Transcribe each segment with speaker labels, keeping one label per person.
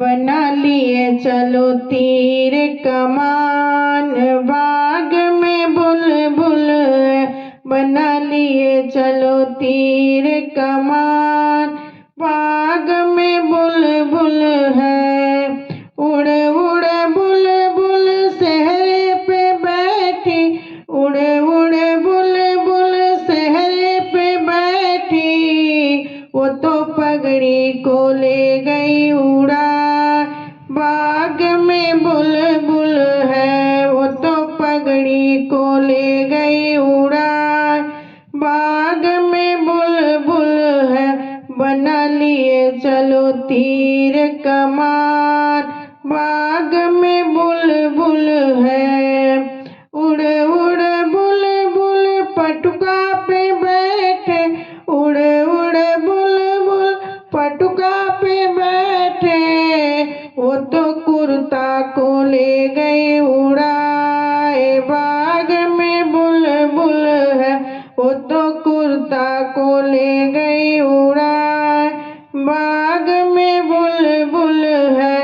Speaker 1: बना लिए चलो तीर कमान, बाग में बुलबुल है। बना लिए चलो तीर कमान, बाग में बुलबुल है। उड़ उड़ बुलबुल सहरे पे बैठी, उड़ उड़ बुलबुल सहरे पे बैठी। वो तो पगड़ी को ले गई उड़ा, बाग में बुलबुल है। वो तो पगड़ी को ले गई उड़ा, बाग में बुलबुल है। बना लिए चलो तीर कमान, बाग में बुलबुल है। उड़ उड़ बुलबुल पटुका पे बैठे, उड़ उड़ बुलबुल पटुका पे बैठे। वो तो कुर्ता को ले गई उड़ाए, बाग में बुलबुल है। वो तो कुर्ता को ले गई उड़ाए, बाग में बुलबुल है।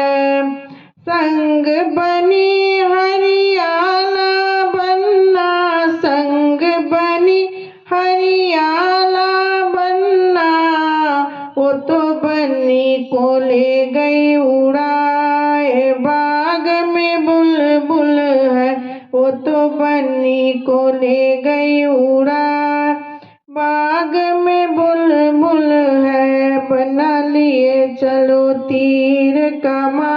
Speaker 1: संग बनी हरियाला बनना, संग बनी हरियाला बनना। वो तो बन्नी को ले गई उड़ाए, बाग में बुलबुल है। वो तो बन्नी को ले गई उड़ाए, बाग में बुलबुल है। बना लिए चलो तीर कमान,